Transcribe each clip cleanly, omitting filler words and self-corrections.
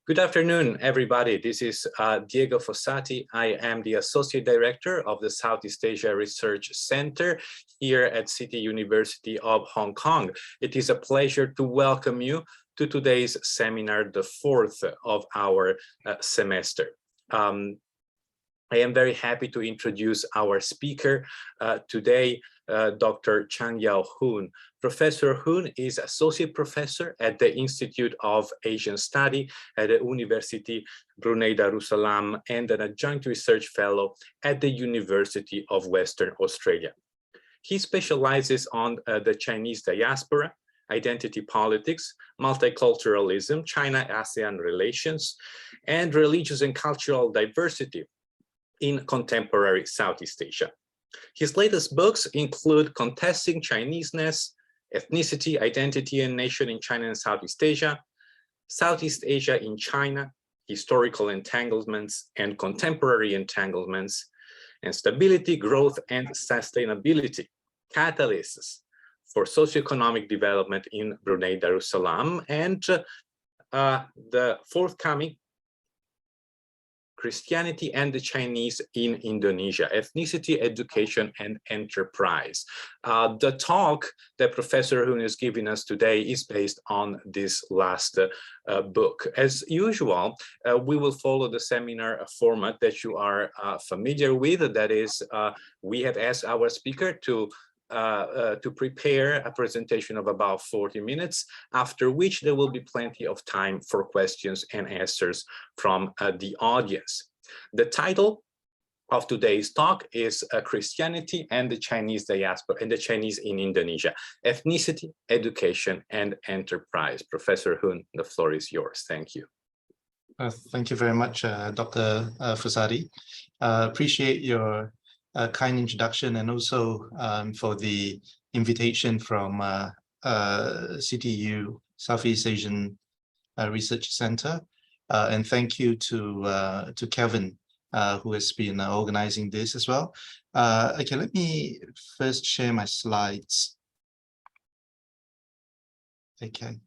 Good afternoon, everybody. This is Diego Fossati. I am the Associate Director of the Southeast Asia Research Center here at City University of Hong Kong. It is a pleasure to welcome you to today's seminar, the fourth of our semester. I am very happy to introduce our speaker today, Dr. Chang Yao Hoon. Professor Hoon is Associate Professor at the Institute of Asian Study at the University Brunei Darussalam and an Adjunct Research Fellow at the University of Western Australia. He specializes on the Chinese diaspora, identity politics, multiculturalism, China-ASEAN relations, and religious and cultural diversity in contemporary Southeast Asia. His latest books include Contesting Chineseness, Ethnicity, Identity and Nation in China and Southeast Asia, Southeast Asia in China, Historical Entanglements and Contemporary Entanglements, and Stability, Growth and Sustainability, Catalysts for Socioeconomic Development in Brunei Darussalam, and the forthcoming Christianity and the Chinese in Indonesia, Ethnicity, Education, and Enterprise. The talk that Professor Hoon is giving us today is based on this last book. As usual, we will follow the seminar format that you are familiar with. That is, we have asked our speaker to prepare a presentation of about 40 minutes, after which there will be plenty of time for questions and answers from the audience. The title of today's talk is Christianity and the Chinese Diaspora and the Chinese in Indonesia, Ethnicity, Education, and Enterprise. Professor Hoon, the floor is yours. Thank you. Thank you very much, Dr. Fossati. Appreciate your kind introduction and also for the invitation from CTU, Southeast Asian Research Center. And thank you to Kevin, who has been organizing this as well. Okay, let me first share my slides. Okay.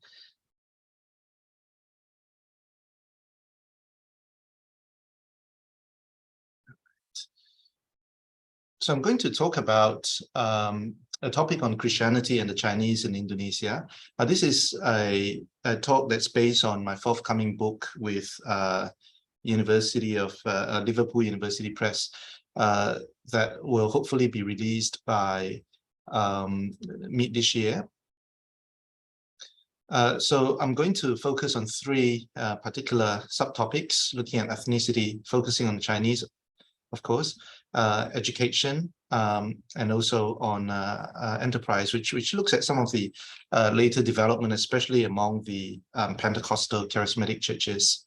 So I'm going to talk about a topic on Christianity and the Chinese in Indonesia. This is a talk that's based on my forthcoming book with University of Liverpool University Press that will hopefully be released by mid this year. So I'm going to focus on three particular subtopics, looking at ethnicity, focusing on the Chinese, of course, education, and also on enterprise, which looks at some of the later development, especially among the Pentecostal charismatic churches.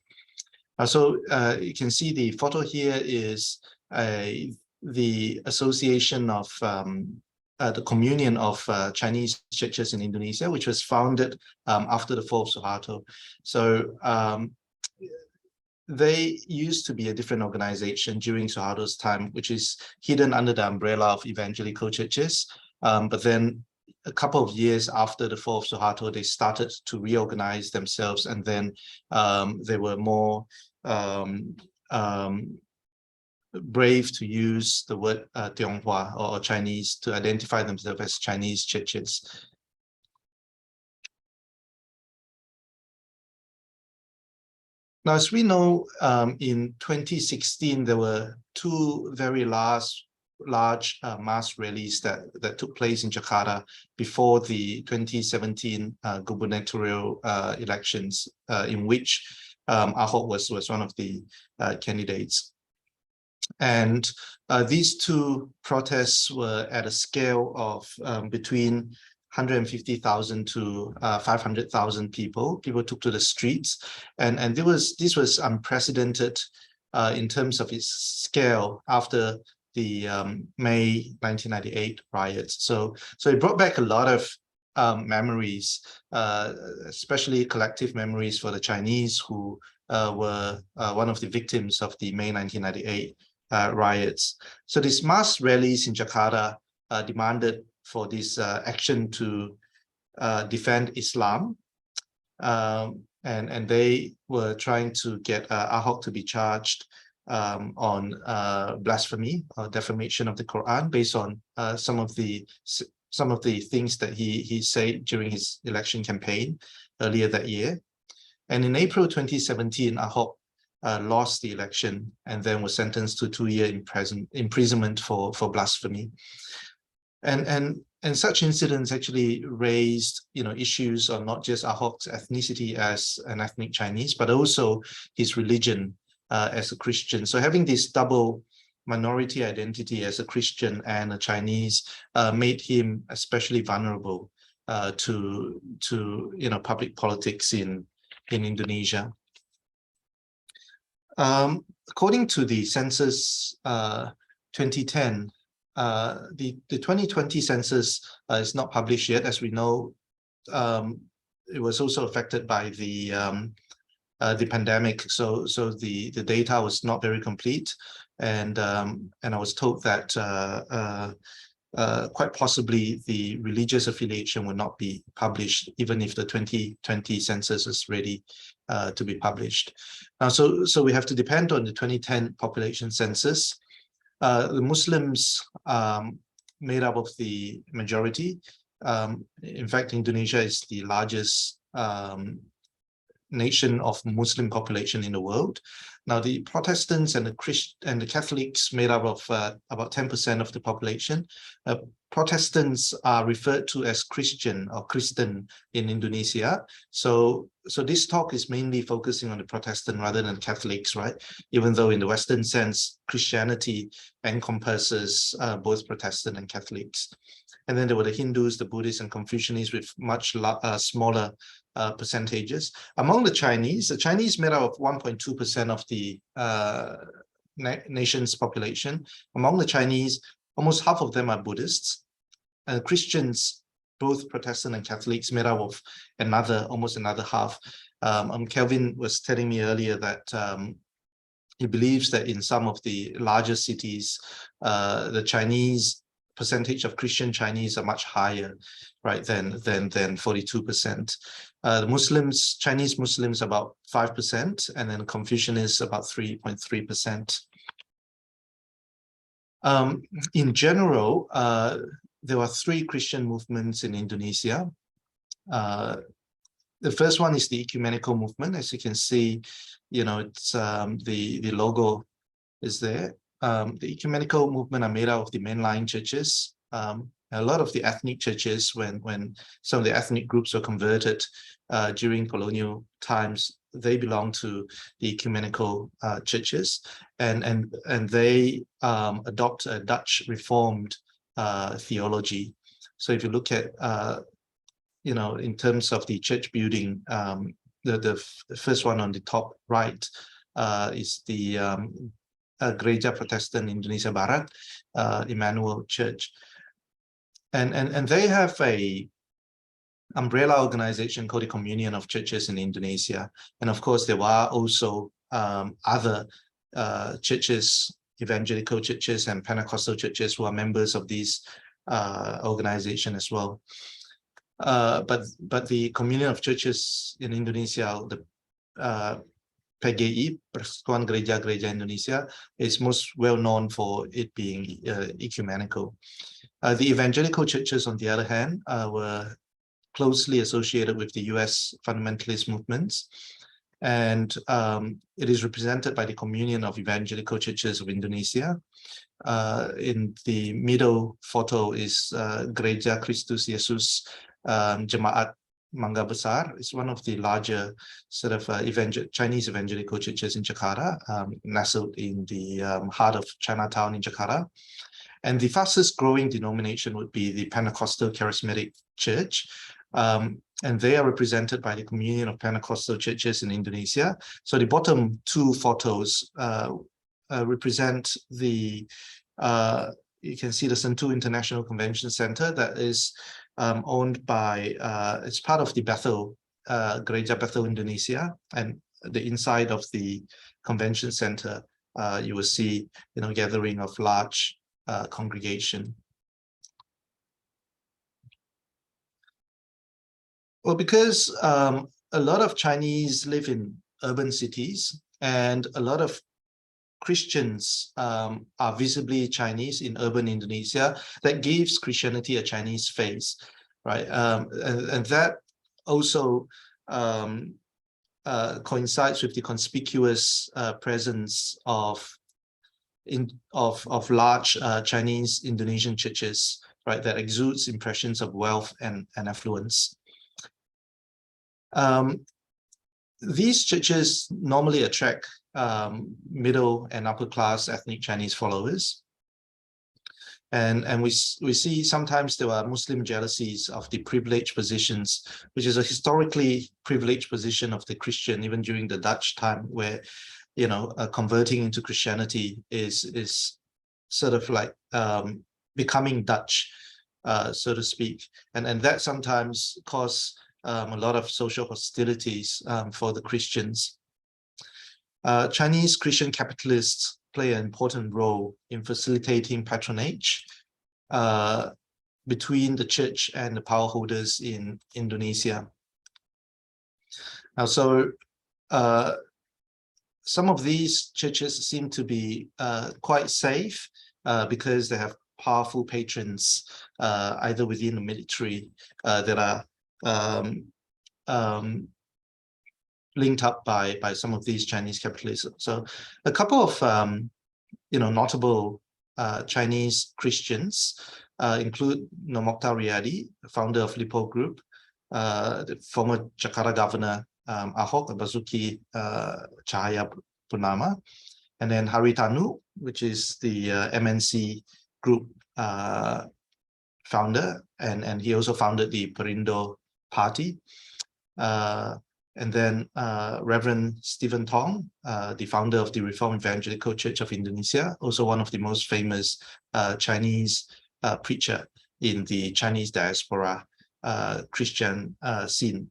So you can see the photo here is the association of the communion of Chinese churches in Indonesia, which was founded after the fall of Suharto. So they used to be a different organization during Suharto's time, which is hidden under the umbrella of evangelical churches. But then a couple of years after the fall of Suharto, they started to reorganize themselves, and then they were more brave to use the word Tionghoa or Chinese to identify themselves as Chinese churches. Now, as we know, in 2016, there were two very large mass rallies that took place in Jakarta before the 2017 gubernatorial elections, in which Ahok was one of the candidates. And these two protests were at a scale of between 150,000 to 500,000 people. People took to the streets, and this was unprecedented in terms of its scale after the May 1998 riots. So it brought back a lot of memories, especially collective memories for the Chinese who were one of the victims of the May 1998 riots. So these mass rallies in Jakarta demanded for this action to defend Islam. and they were trying to get Ahok to be charged on blasphemy or defamation of the Quran based on some of the things that he said during his election campaign earlier that year. And in April 2017, Ahok lost the election and then was sentenced to 2-year imprisonment for blasphemy. And such incidents actually raised, issues on not just Ahok's ethnicity as an ethnic Chinese, but also his religion as a Christian. So having this double minority identity as a Christian and a Chinese made him especially vulnerable to public politics in Indonesia. According to the census 2010, the 2020 census is not published yet. As we know, it was also affected by the pandemic, so the data was not very complete, and I was told that quite possibly the religious affiliation will not be published, even if the 2020 census is ready to be published. So we have to depend on the 2010 population census. The Muslims made up of the majority. In fact, Indonesia is the largest nation of Muslim population in the world. Now, the Protestants and the Catholics made up of about 10% of the population. Protestants are referred to as Christian or Kristen in Indonesia. So this talk is mainly focusing on the Protestant rather than Catholics, right? Even though in the Western sense, Christianity encompasses both Protestant and Catholics. And then there were the Hindus, the Buddhists, and Confucianists with much smaller percentages. Among the Chinese made up of 1.2% of the nation's population. Among the Chinese, almost half of them are Buddhists. Christians, both Protestant and Catholics, made up of almost another half. Kelvin was telling me earlier that he believes that in some of the larger cities, the Chinese percentage of Christian Chinese are much higher, right, than 42%. The Muslims, Chinese Muslims, about 5%, and then Confucianists about 3.3%. In general, there are 3 Christian movements in Indonesia. The first one is the ecumenical movement. As you can see, it's the logo is there. The ecumenical movement are made out of the mainline churches. A lot of the ethnic churches, when some of the ethnic groups were converted during colonial times, they belong to the ecumenical churches, and they adopt a Dutch Reformed theology. So if you look at in terms of the church building, the first one on the top right is the Gereja Protestant Indonesia Barat, Emmanuel Church, and they have a umbrella organization called the Communion of Churches in Indonesia. And of course, there are also other churches, evangelical churches and Pentecostal churches, who are members of these organization as well. But the Communion of Churches in Indonesia, the PGI, Persekutuan Gereja-Gereja Indonesia, is most well known for it being ecumenical. The evangelical churches, on the other hand, were closely associated with the US fundamentalist movements, and it is represented by the Communion of Evangelical Churches of Indonesia. In the middle photo is Gereja Kristus Yesus Jemaat Mangga Besar. It's one of the larger sort of Chinese evangelical churches in Jakarta, nestled in the heart of Chinatown in Jakarta. And the fastest growing denomination would be the Pentecostal Charismatic Church. And they are represented by the Communion of Pentecostal Churches in Indonesia. So the bottom 2 photos represent the, you can see the Sentul International Convention Center that is owned by, it's part of the Bethel, Gereja Bethel Indonesia, and the inside of the convention center, you will see, gathering of large congregation. Well, because a lot of Chinese live in urban cities, and a lot of Christians are visibly Chinese in urban Indonesia. That gives Christianity a Chinese face, right? And that also coincides with the conspicuous presence of large Chinese Indonesian churches, right? That exudes impressions of wealth and affluence. These churches normally attract middle and upper class ethnic Chinese followers. And we see sometimes there are Muslim jealousies of the privileged positions, which is a historically privileged position of the Christian, even during the Dutch time, where, you know, converting into Christianity is sort of like becoming Dutch, so to speak. And that sometimes causes a lot of social hostilities for the Christians. Chinese Christian capitalists play an important role in facilitating patronage between the church and the power holders in Indonesia. Now, so some of these churches seem to be quite safe because they have powerful patrons, either within the military that are linked up by some of these Chinese capitalists. So a couple of notable Chinese Christians include Mokhtar Riyadi, founder of Lipo Group, the former Jakarta governor Ahok Basuki Cahaya Purnama, and then Haritanu, which is the MNC Group founder, and he also founded the Perindo Party. And then Reverend Stephen Tong, the founder of the Reformed Evangelical Church of Indonesia, also one of the most famous Chinese preacher in the Chinese diaspora Christian scene.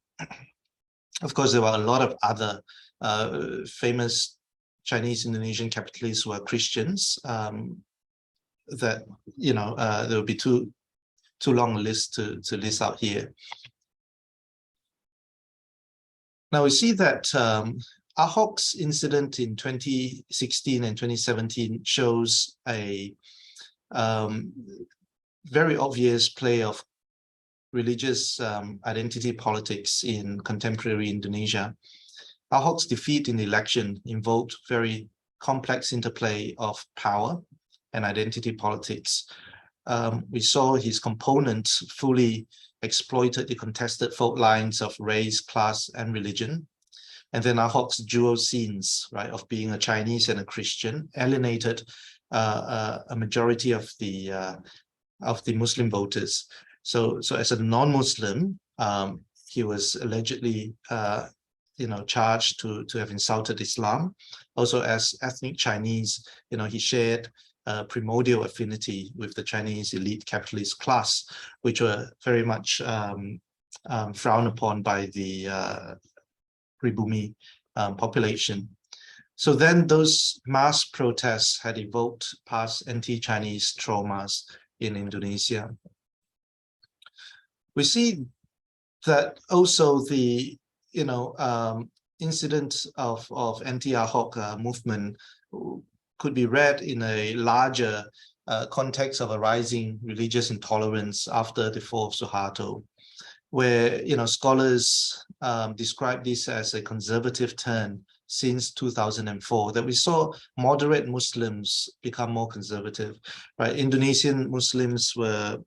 Of course, there were a lot of other famous Chinese Indonesian capitalists who are Christians that, you know, there would be too long a list to list out here. Now we see that Ahok's incident in 2016 and 2017 shows a very obvious play of religious identity politics in contemporary Indonesia. Ahok's defeat in the election involved very complex interplay of power and identity politics. We saw his components fully exploited the contested fault lines of race, class, and religion. And then Ahok's dual scenes, right, of being a Chinese and a Christian, alienated a majority of the Muslim voters. So as a non-Muslim, he was allegedly, charged to have insulted Islam. Also, as ethnic Chinese, he shared primordial affinity with the Chinese elite capitalist class, which were very much frowned upon by the Pribumi population. So then those mass protests had evoked past anti-Chinese traumas in Indonesia. We see that also the incident of anti-Ahok movement could be read in a larger context of a rising religious intolerance after the fall of Suharto, where scholars describe this as a conservative turn since 2004, that we saw moderate Muslims become more conservative, right? Indonesian Muslims were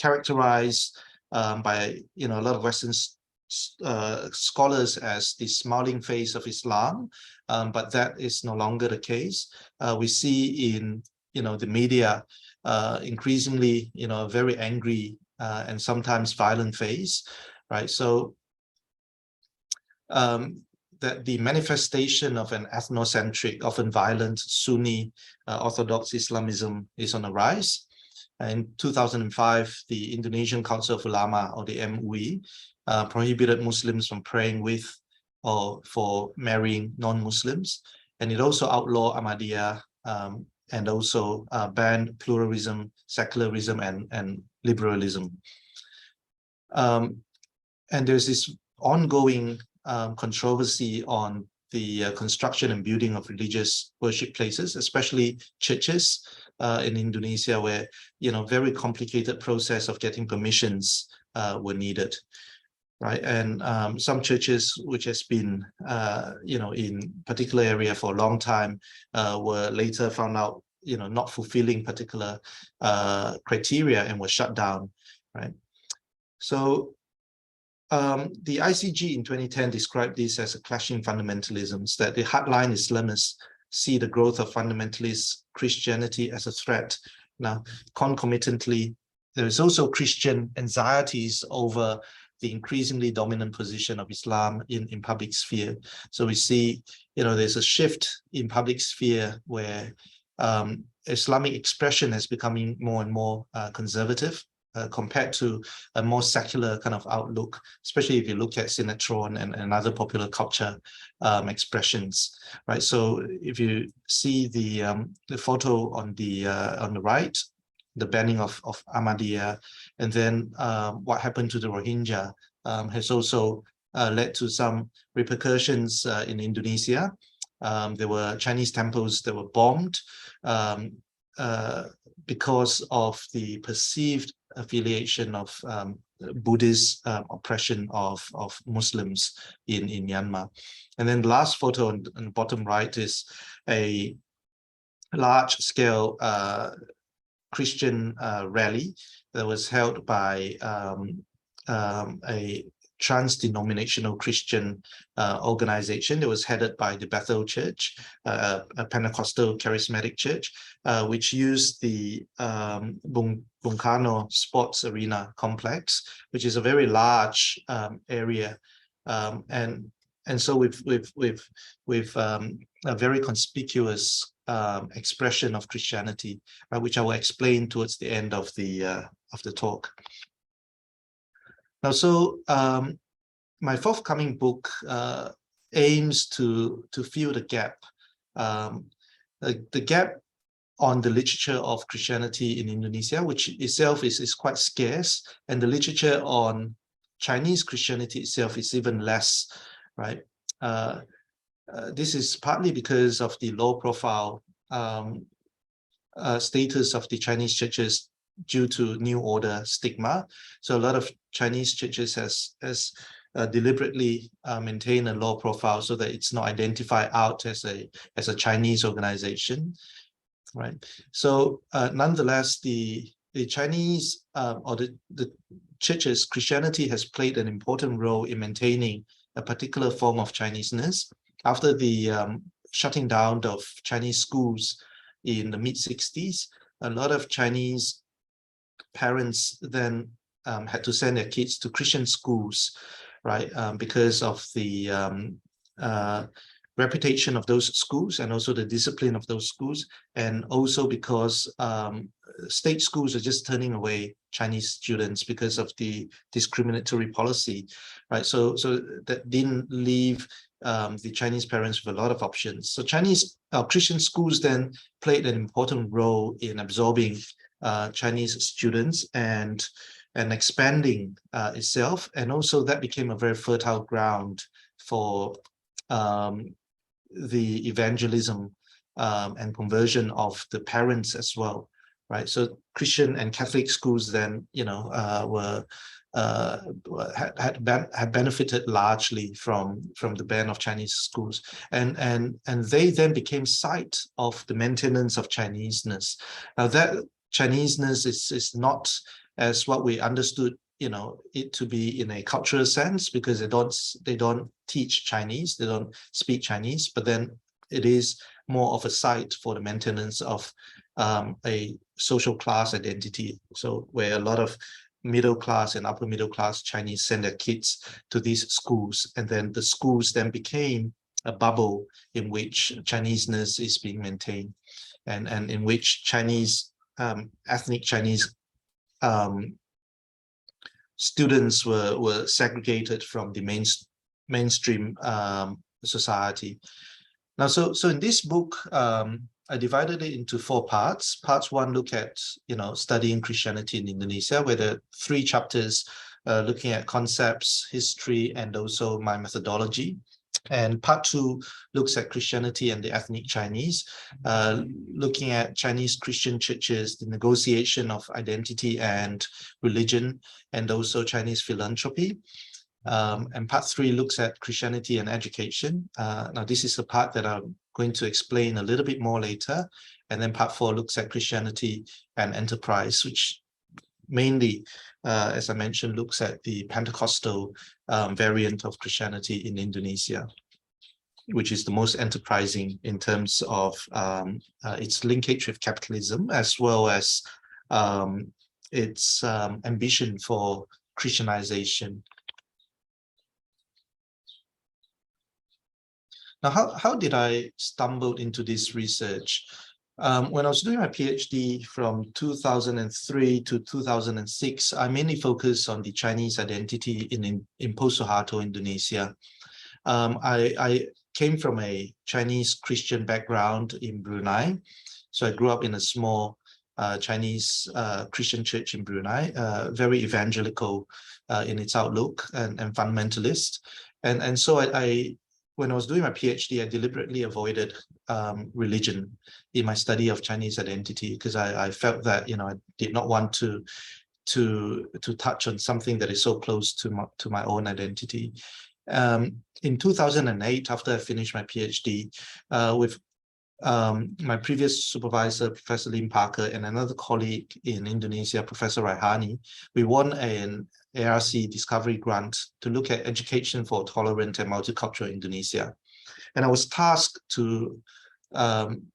characterized by a lot of Western scholars as the smiling face of Islam, but that is no longer the case. We see in the media increasingly a very angry and sometimes violent face, right? So that the manifestation of an ethnocentric, often violent Sunni Orthodox Islamism is on the rise. In 2005, the Indonesian Council of Ulama, or the MUI, prohibited Muslims from praying with or for marrying non-Muslims, and it also outlawed Ahmadiyya and also banned pluralism, secularism, and liberalism. And there's this ongoing controversy on the construction and building of religious worship places, especially churches in Indonesia, where very complicated process of getting permissions were needed, right? And some churches which has been in particular area for a long time were later found out not fulfilling particular criteria and were shut down, right? So the ICG in 2010 described this as a clashing fundamentalisms, that the hardline Islamists see the growth of fundamentalist Christianity as a threat. Now, concomitantly, there is also Christian anxieties over the increasingly dominant position of Islam in public sphere. So we see, there's a shift in public sphere where Islamic expression is becoming more and more conservative, compared to a more secular kind of outlook, especially if you look at Sinetron and other popular culture expressions, right? So if you see the photo on the right, the banning of Ahmadiyya, and then what happened to the Rohingya has also led to some repercussions in Indonesia. There were Chinese temples that were bombed because of the perceived affiliation of Buddhist oppression of Muslims in Myanmar. And then the last photo on the bottom right is a large-scale Christian rally that was held by a trans-denominational Christian organization that was headed by the Bethel Church, a Pentecostal charismatic church, which used the Bung Karno Sports Arena complex, which is a very large area, and so with a very conspicuous expression of Christianity, which I will explain towards the end of the talk. Now, so my forthcoming book aims to fill the gap, the gap on the literature of Christianity in Indonesia, which itself is quite scarce, and the literature on Chinese Christianity itself is even less, right? This is partly because of the low profile status of the Chinese churches due to New Order stigma. So a lot of Chinese churches has deliberately maintained a low profile so that it's not identified out as a Chinese organization, right? So nonetheless, the Chinese or the churches, Christianity has played an important role in maintaining a particular form of Chineseness. After the shutting down of Chinese schools in the mid-60s, a lot of Chinese parents then had to send their kids to Christian schools, right? Because of the reputation of those schools and also the discipline of those schools, and also because state schools are just turning away Chinese students because of the discriminatory policy, right? So that didn't leave the Chinese parents with a lot of options. So Christian schools then played an important role in absorbing Chinese students and expanding itself, and also that became a very fertile ground for the evangelism and conversion of the parents as well, right? So Christian and Catholic schools then, had benefited largely from the ban of Chinese schools, and they then became site of the maintenance of Chineseness. Now that Chineseness is not as what we understood it to be in a cultural sense, because they don't teach Chinese, they don't speak Chinese, but then it is more of a site for the maintenance of a social class identity. So where a lot of middle class and upper middle class Chinese send their kids to these schools, and then the schools then became a bubble in which Chineseness is being maintained, and in which Chinese ethnic Chinese students were segregated from the mainstream society. Now, so in this book, I divided it into 4 parts. Parts 1 look at studying Christianity in Indonesia, where the 3 chapters looking at concepts, history, and also my methodology. And part 2 looks at Christianity and the ethnic Chinese, looking at Chinese Christian churches, the negotiation of identity and religion, and also Chinese philanthropy. And part 3 looks at Christianity and education. Now, this is the part that I'm going to explain a little bit more later. And then part 4 looks at Christianity and enterprise, which mainly, as I mentioned, looks at the Pentecostal variant of Christianity in Indonesia, which is the most enterprising in terms of its linkage with capitalism, as well as its ambition for Christianization. Now, how did I stumble into this research? When I was doing my PhD from 2003 to 2006, I mainly focused on the Chinese identity in post-Suharto Indonesia. I came from a Chinese Christian background in Brunei. So I grew up in a small Chinese Christian church in Brunei, very evangelical in its outlook and fundamentalist. And so when I was doing my PhD, I deliberately avoided religion in my study of Chinese identity, because I felt that, I did not want to touch on something that is so close to my own identity. In 2008, after I finished my PhD, with my previous supervisor, Professor Lim Parker, and another colleague in Indonesia, Professor Raihani, we won an ARC discovery grant to look at education for tolerant and multicultural Indonesia. And I was tasked to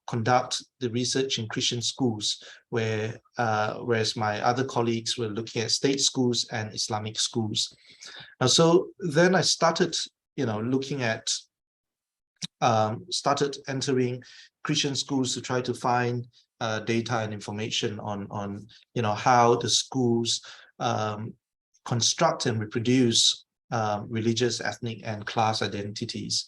conduct the research in Christian schools, whereas my other colleagues were looking at state schools and Islamic schools. So then I started, looking at, started entering Christian schools to try to find data and information on how the schools construct and reproduce religious, ethnic, and class identities.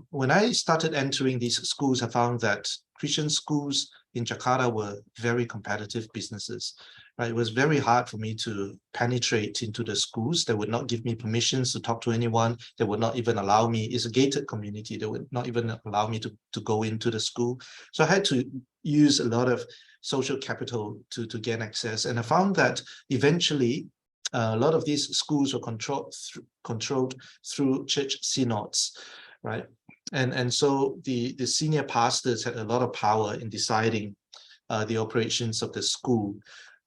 When I started entering these schools, I found that Christian schools in Jakarta were very competitive businesses. Right? It was very hard for me to penetrate into the schools. They would not give me permissions to talk to anyone. They would not even allow me. It's a gated community. They would not even allow me to go into the school. So I had to use a lot of social capital to gain access. And I found that eventually a lot of these schools were controlled through church synods, right? And so the senior pastors had a lot of power in deciding the operations of the school.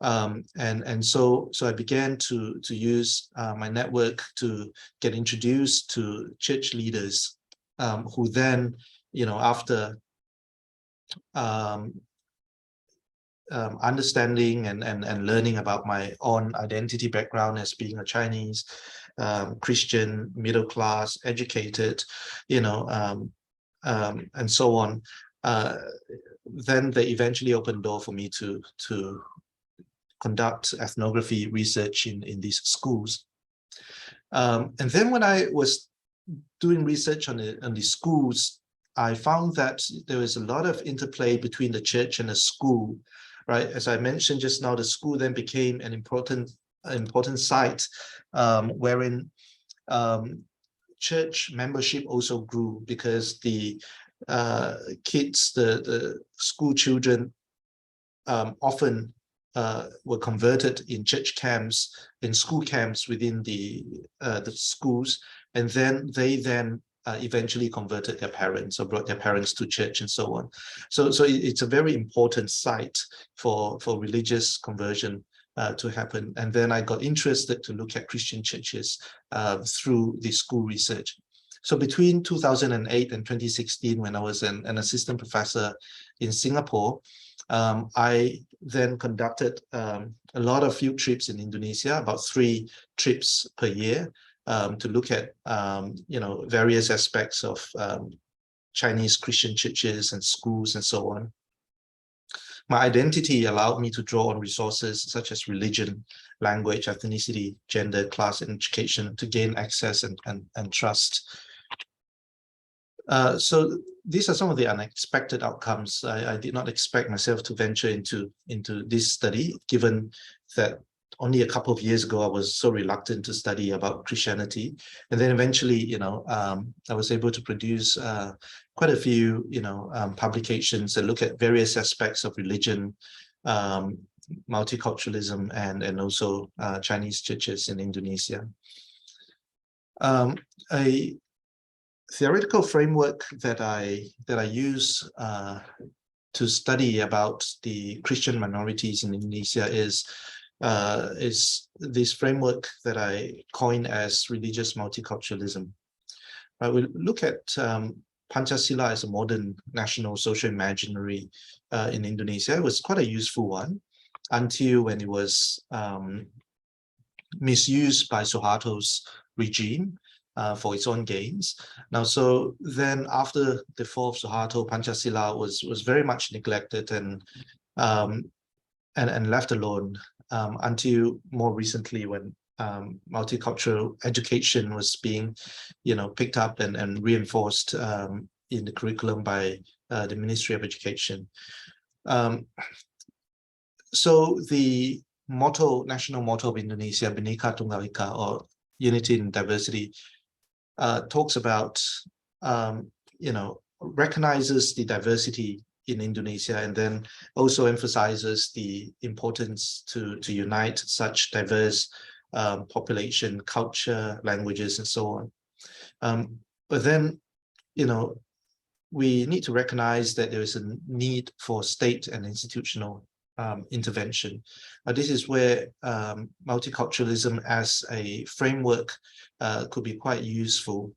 And so I began to use my network to get introduced to church leaders who then, after understanding and learning about my own identity background as being a Chinese Christian, middle class, educated, and so on, then they eventually opened door for me to conduct ethnography research in these schools. And then when I was doing research on the schools, I found that there was a lot of interplay between the church and the school, right? As I mentioned just now, the school then became an important site wherein church membership also grew, because the kids, the school children often were converted in church camps, in school camps within the schools, and then they eventually converted their parents or brought their parents to church and so on. So it's a very important site for religious conversion to happen. And then I got interested to look at Christian churches through the school research. So between 2008 and 2016, when I was an assistant professor in Singapore, I then conducted a lot of field trips in Indonesia, about 3 trips per year, to look at various aspects of Chinese Christian churches and schools and so on. My identity allowed me to draw on resources such as religion, language, ethnicity, gender, class, and education to gain access and trust. So these are some of the unexpected outcomes. I did not expect myself to venture into this study, given that only a couple of years ago, I was so reluctant to study about Christianity. And then eventually, I was able to produce quite a few, publications that look at various aspects of religion, multiculturalism, and also Chinese churches in Indonesia. A theoretical framework that I use to study about the Christian minorities in Indonesia is this framework that I coined as religious multiculturalism. We look at Pancasila as a modern national social imaginary in Indonesia. It was quite a useful one until when it was misused by Suharto's regime for its own gains. Now, so then after the fall of Suharto, Pancasila was very much neglected and left alone until more recently when multicultural education was being, picked up and reinforced in the curriculum by the Ministry of Education. So the motto, national motto of Indonesia, Bhinneka Tunggal Ika, or unity in diversity, talks about, recognizes the diversity in Indonesia, and then also emphasizes the importance to unite such diverse population, culture, languages, and so on. But then, we need to recognize that there is a need for state and institutional intervention. This is where multiculturalism as a framework could be quite useful,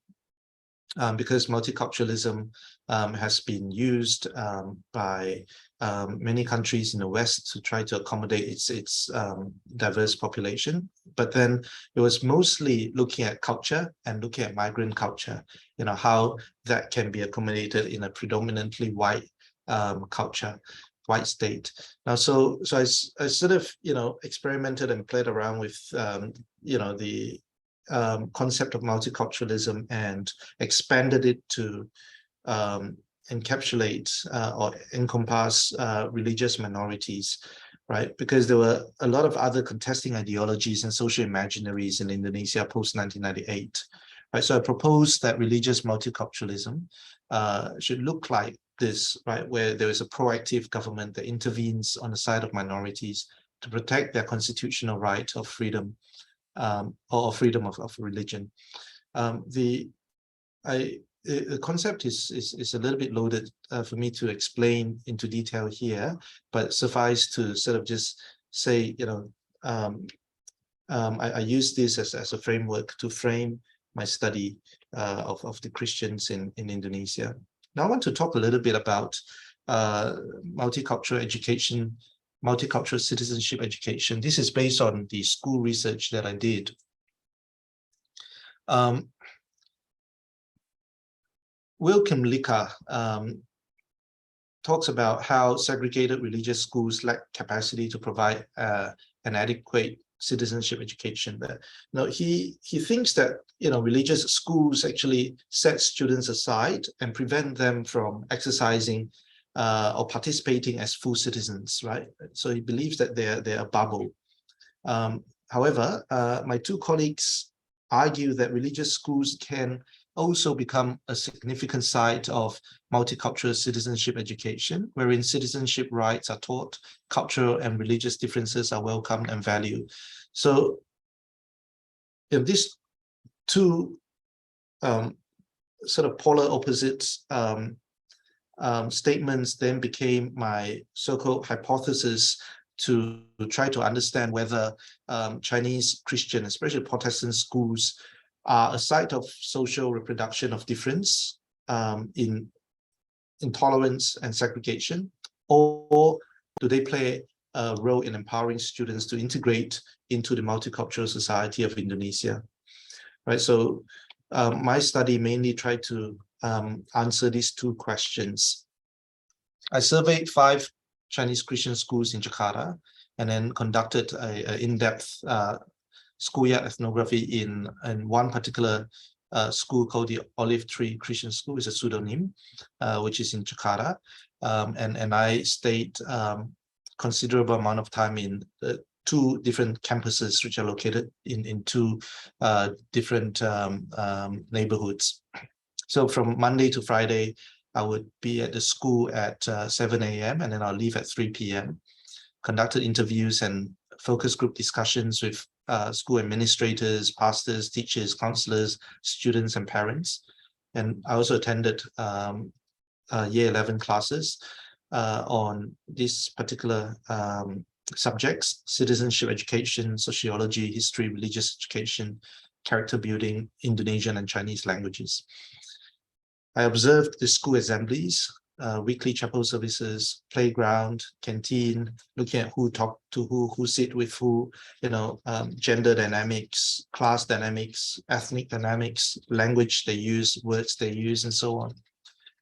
because multiculturalism has been used by many countries in the West to try to accommodate its diverse population. But then it was mostly looking at culture and looking at migrant culture, how that can be accommodated in a predominantly white culture, white state. Now, so I sort of, experimented and played around with, the concept of multiculturalism and expanded it to encapsulate or encompass religious minorities, right? Because there were a lot of other contesting ideologies and social imaginaries in Indonesia post-1998, right? So I proposed that religious multiculturalism should look like this, right? Where there is a proactive government that intervenes on the side of minorities to protect their constitutional right of freedom, or freedom of religion. The concept is a little bit loaded for me to explain into detail here, but suffice to sort of just say, I use this as a framework to frame my study of the Christians in Indonesia. Now I want to talk a little bit about multicultural education, multicultural citizenship education. This is based on the school research that I did. William Licker talks about how segregated religious schools lack capacity to provide an adequate citizenship education. But he thinks that religious schools actually set students aside and prevent them from exercising or participating as full citizens, right? So he believes that they're a bubble. However, my two colleagues argue that religious schools can also become a significant site of multicultural citizenship education, wherein citizenship rights are taught, cultural and religious differences are welcomed and valued. So these two sort of polar opposites statements then became my so-called hypothesis to try to understand whether Chinese Christian, especially Protestant schools, are a site of social reproduction of difference in intolerance and segregation, or do they play a role in empowering students to integrate into the multicultural society of Indonesia, right? So my study mainly tried to answer these two questions. I surveyed 5 Chinese Christian schools in Jakarta and then conducted an in-depth schoolyard ethnography in one particular school called the Olive Tree Christian School. Is a pseudonym, which is in Jakarta. And I stayed considerable amount of time in two different campuses, which are located in two different neighborhoods. So from Monday to Friday, I would be at the school at 7 a.m. and then I'll leave at 3 p.m. Conducted interviews and focus group discussions with school administrators, pastors, teachers, counselors, students, and parents. And I also attended year 11 classes on this particular subjects: citizenship education, sociology, history, religious education, character building, Indonesian and Chinese languages. I observed the school assemblies, weekly chapel services, playground, canteen, looking at who talk to who sit with who, gender dynamics, class dynamics, ethnic dynamics, language they use, words they use, and so on.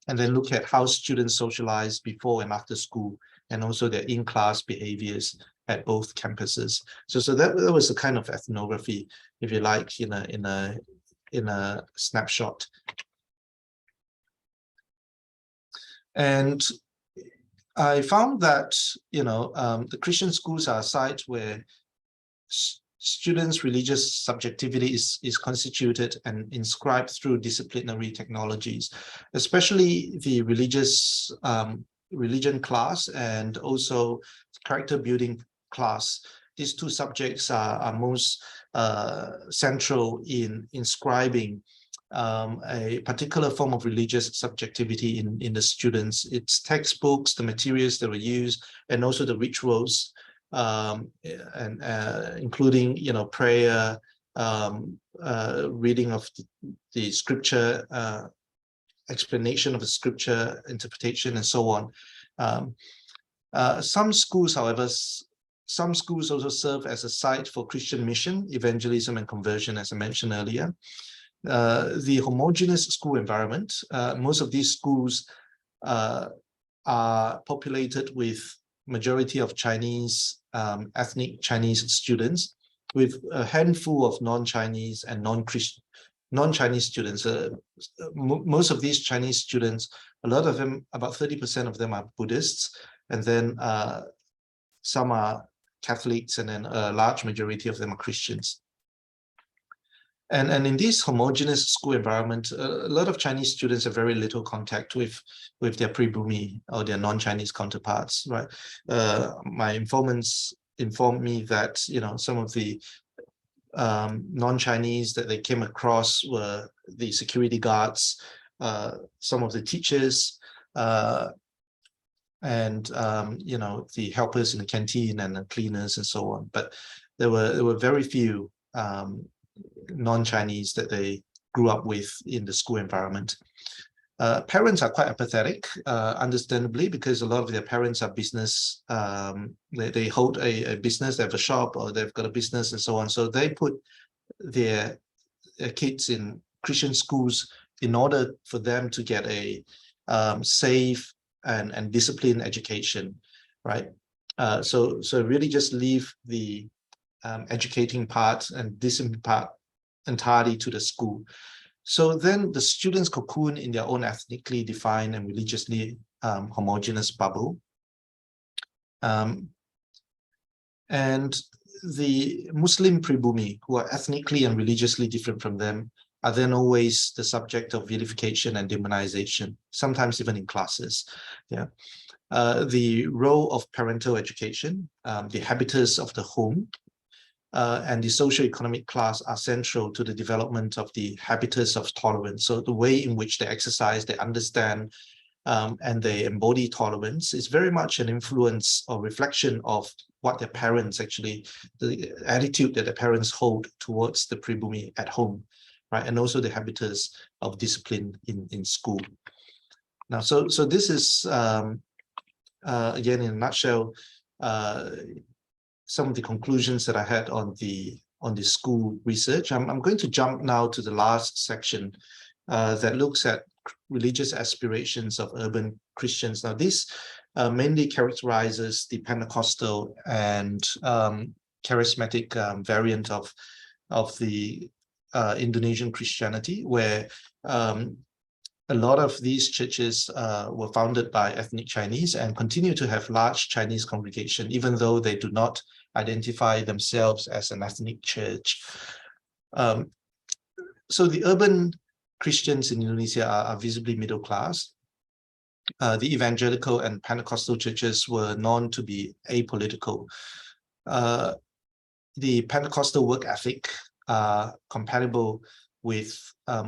And then look at how students socialize before and after school, and also their in-class behaviors at both campuses. So that was a kind of ethnography, if you like, in a snapshot. And I found that, the Christian schools are sites where students' religious subjectivity is constituted and inscribed through disciplinary technologies, especially the religion class and also character building class. These two subjects are most central in inscribing a particular form of religious subjectivity in the students. It's textbooks, the materials that were used, and also the rituals, including prayer, reading of the scripture, explanation of the scripture, interpretation, and so on. Some schools, however, also serve as a site for Christian mission, evangelism, and conversion, as I mentioned earlier. The homogeneous school environment, most of these schools are populated with majority of Chinese, ethnic Chinese students, with a handful of non-Chinese and non-Chinese students. Most of these Chinese students, a lot of them, about 30% of them are Buddhists, and then some are Catholics, and then a large majority of them are Christians. And in this homogeneous school environment, a lot of Chinese students have very little contact with their pribumi or their non-Chinese counterparts, right? My informants informed me that, some of the non-Chinese that they came across were the security guards, some of the teachers, and the helpers in the canteen and the cleaners and so on. But there were very few non-Chinese that they grew up with in the school environment. Parents are quite apathetic, understandably, because a lot of their parents are business. They hold a business, they have a shop, or they've got a business and so on. So they put their kids in Christian schools in order for them to get a safe and disciplined education, right? So really just leave the educating part and discipline part entirely to the school. So then the students cocoon in their own ethnically defined and religiously homogeneous bubble. And the Muslim pribumi, who are ethnically and religiously different from them, are then always the subject of vilification and demonization, sometimes even in classes. Yeah. The role of parental education, the habitus of the home, and the socio-economic class are central to the development of the habitus of tolerance. So the way in which they exercise, they understand, and they embody tolerance is very much an influence or reflection of what their parents actually, the attitude that their parents hold towards the pribumi at home, right? And also the habitus of discipline in school. Now, so this is, again, in a nutshell, some of the conclusions that I had on the school research. I'm going to jump now to the last section that looks at religious aspirations of urban Christians. Now, this mainly characterizes the Pentecostal and charismatic variant of the Indonesian Christianity, where a lot of these churches were founded by ethnic Chinese and continue to have large Chinese congregation, even though they do not identify themselves as an ethnic church. So the urban Christians in Indonesia are visibly middle class. The evangelical and Pentecostal churches were known to be apolitical. The Pentecostal work ethic are compatible with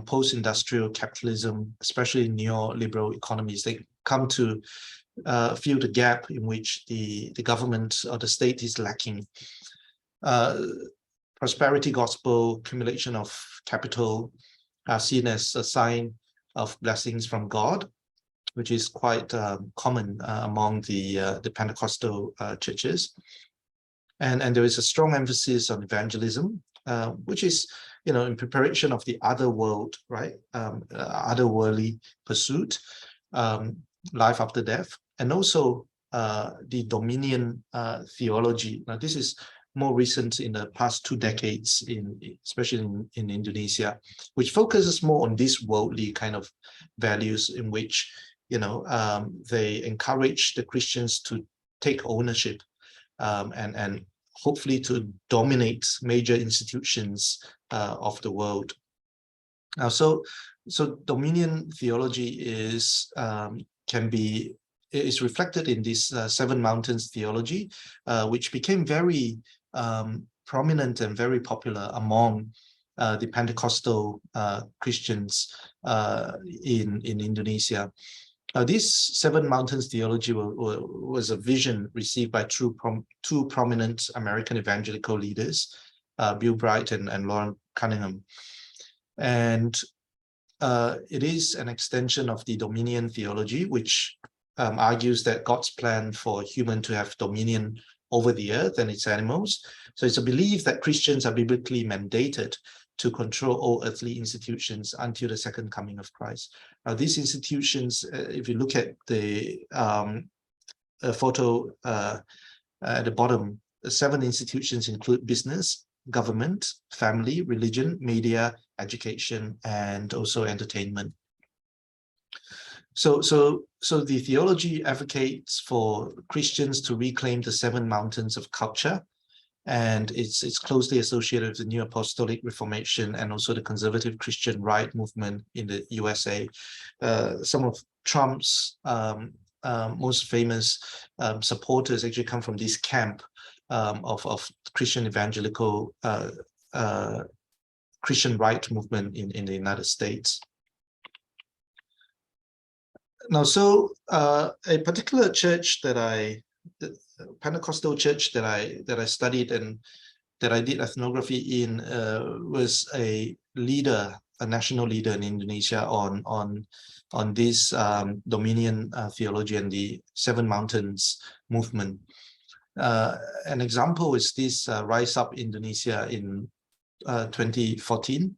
post-industrial capitalism, especially neoliberal economies. They come to fill the gap in which the government or the state is lacking. Prosperity gospel, accumulation of capital are seen as a sign of blessings from God, which is quite common among the Pentecostal churches. And there is a strong emphasis on evangelism, which is, in preparation of the other world, right? Otherworldly pursuit, life after death, and also the dominion theology. Now, this is more recent in the past 2 decades, especially in Indonesia, which focuses more on these worldly kind of values in which, they encourage the Christians to take ownership and hopefully to dominate major institutions of the world. Now, so dominion theology is reflected in this Seven Mountains theology, which became very prominent and very popular among the Pentecostal Christians in Indonesia. This Seven Mountains theology was a vision received by two prominent American evangelical leaders, Bill Bright and Lauren Cunningham. And it is an extension of the dominion theology, which argues that God's plan for human to have dominion over the earth and its animals. So it's a belief that Christians are biblically mandated to control all earthly institutions until the second coming of Christ. These institutions, if you look at the photo at the bottom, the 7 institutions include business, government, family, religion, media, education, and also entertainment. So the theology advocates for Christians to reclaim the 7 mountains of culture, and it's closely associated with the New Apostolic Reformation and also the conservative Christian right movement in the USA. Some of Trump's most famous supporters actually come from this camp of Christian evangelical Christian right movement in the United States. Now, so a particular church the Pentecostal church that I studied and that I did ethnography in was a national leader in Indonesia on this dominion theology and the 7 Mountains movement. An example is this Rise Up Indonesia in 2014,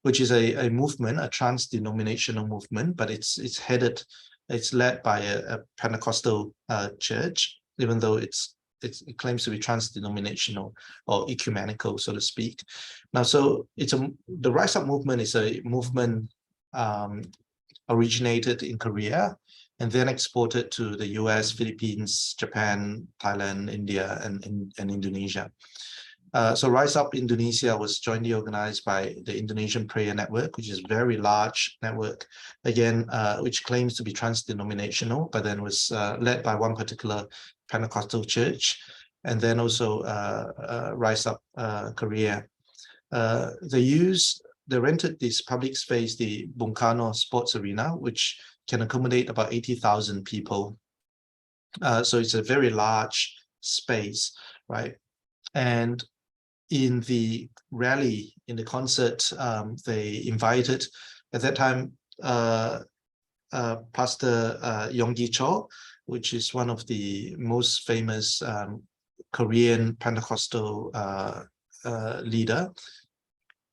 which is a movement, a trans-denominational movement, but it's led by a Pentecostal church, even though it claims to be trans-denominational or ecumenical, so to speak. Now, so the Rise Up movement is a movement originated in Korea and then exported to the US, Philippines, Japan, Thailand, India, and Indonesia. So Rise Up Indonesia was jointly organized by the Indonesian Prayer Network, which is a very large network, again, which claims to be trans-denominational, but then was led by one particular Pentecostal church, and then also Rise Up Korea. They rented this public space, the Bung Karno Sports Arena, which can accommodate about 80,000 people. So it's a very large space, right? And in the rally, in the concert, they invited, at that time, Pastor Yonggi Cho, which is one of the most famous Korean Pentecostal leader,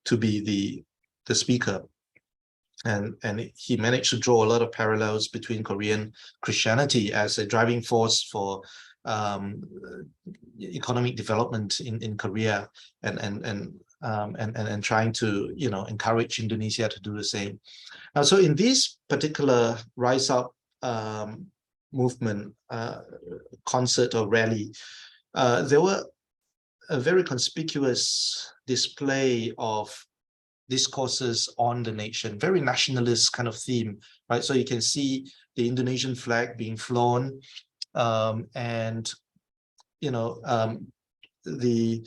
to be the speaker. And he managed to draw a lot of parallels between Korean Christianity as a driving force for economic development in Korea, and trying to encourage Indonesia to do the same. Now, so in this particular Rise Up movement concert or rally, there were a very conspicuous display of discourses on the nation, very nationalist kind of theme, right? So you can see the Indonesian flag being flown, and the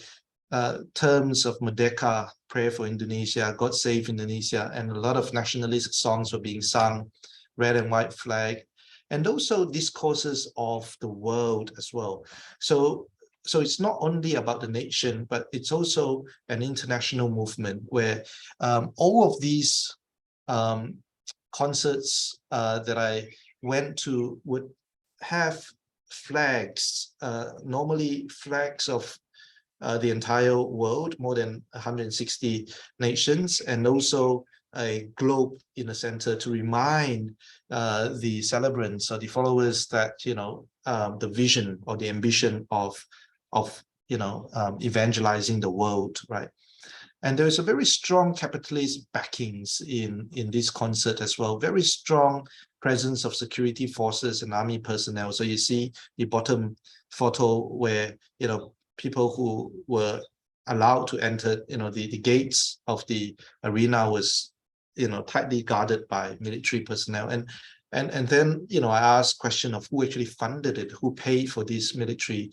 terms of Merdeka, prayer for Indonesia, God save Indonesia, and a lot of nationalist songs were being sung, red and white flag, and also discourses of the world as well. So it's not only about the nation, but it's also an international movement where all of these concerts that I went to would have flags, normally flags of the entire world, more than 160 nations, and also a globe in the center to remind the celebrants or the followers that the vision or the ambition of evangelizing the world, right? And there is a very strong capitalist backings in this concert as well. Very strong presence of security forces and army personnel. So you see the bottom photo where people who were allowed to enter, the gates of the arena was tightly guarded by military personnel. And then I asked question of who actually funded it, who paid for this military,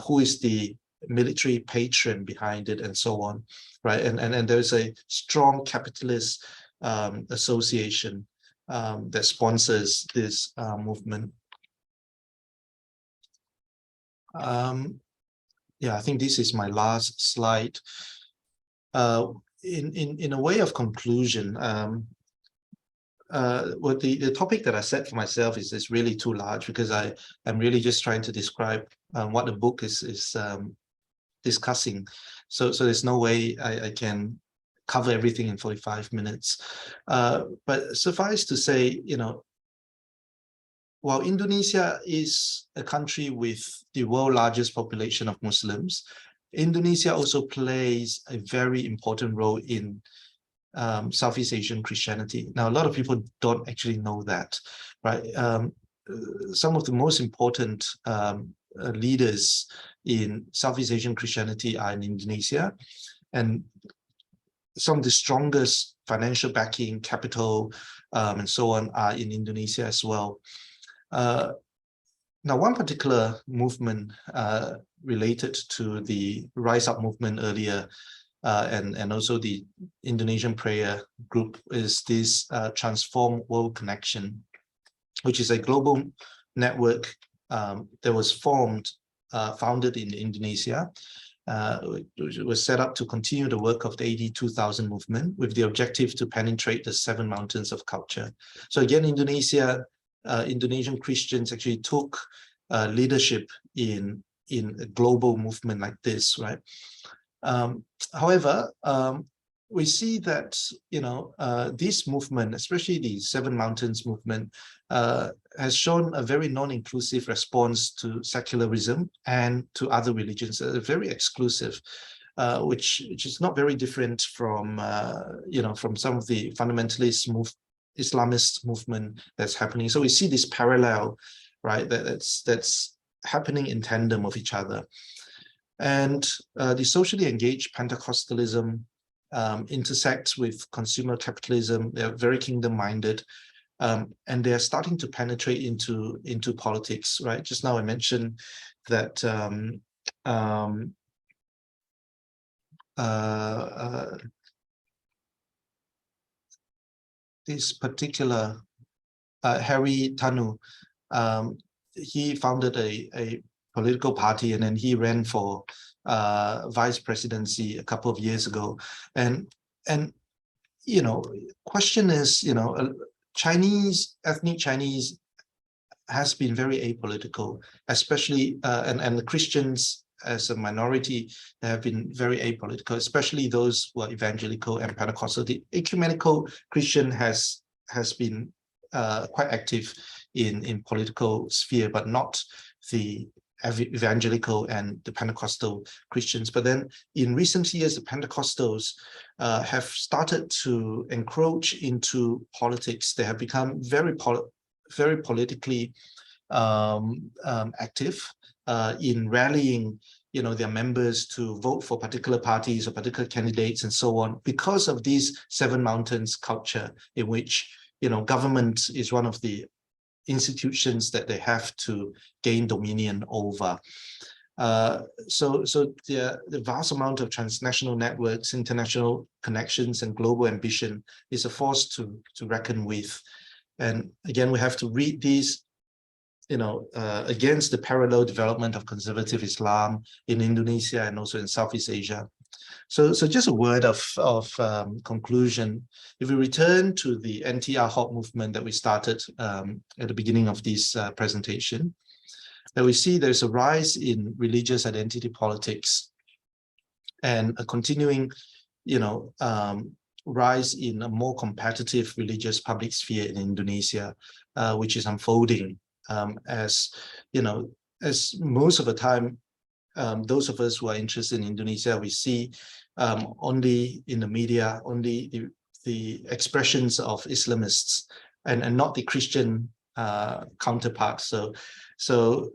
who is the military patron behind it, and so on, right? And there's a strong capitalist association that sponsors this movement. Yeah, I think this is my last slide. In a way of conclusion, well, the topic that I set for myself is really too large, because I'm really just trying to describe what the book is discussing. So there's no way I can cover everything in 45 minutes. But suffice to say, while Indonesia is a country with the world's largest population of Muslims, Indonesia also plays a very important role in Southeast Asian Christianity. Now, a lot of people don't actually know that, right? Some of the most important leaders in Southeast Asian Christianity are in Indonesia, and some of the strongest financial backing, capital, and so on are in Indonesia as well. Now, one particular movement related to the Rise Up movement earlier, and also the Indonesian prayer group, is this Transform World Connection, which is a global network that was founded in Indonesia. It was set up to continue the work of the AD 2000 movement with the objective to penetrate the 7 mountains of culture. So again, Indonesian Christians actually took leadership in a global movement like this, right? However, we see that this movement, especially the 7 Mountains movement, has shown a very non-inclusive response to secularism and to other religions, very exclusive, which is not very different from from some of the fundamentalist Islamist movement that's happening. So we see this parallel, right? That's happening in tandem of each other. And the socially engaged Pentecostalism intersects with consumer capitalism. They're very kingdom-minded, and they're starting to penetrate into politics, right? Just now I mentioned that this particular Harry Tanu, he founded a political party, and then he ran for vice presidency a couple of years ago. And question is, ethnic Chinese has been very apolitical, especially and the Christians as a minority have been very apolitical, especially those who are evangelical and Pentecostal. The ecumenical Christian has been quite active in political sphere, but not the evangelical and the Pentecostal Christians. But then in recent years, the Pentecostals have started to encroach into politics. They have become very politically active in rallying, their members to vote for particular parties or particular candidates and so on, because of this Seven Mountains culture in which, government is one of the institutions that they have to gain dominion over. So the vast amount of transnational networks, international connections, and global ambition is a force to reckon with. And again, we have to read these, against the parallel development of conservative Islam in Indonesia and also in Southeast Asia. So just a word of conclusion. If we return to the anti-ad hoc movement that we started at the beginning of this presentation, that we see there's a rise in religious identity politics and a continuing, rise in a more competitive religious public sphere in Indonesia, which is unfolding as most of the time, those of us who are interested in Indonesia, we see only in the media, only the expressions of Islamists and not the Christian counterparts. So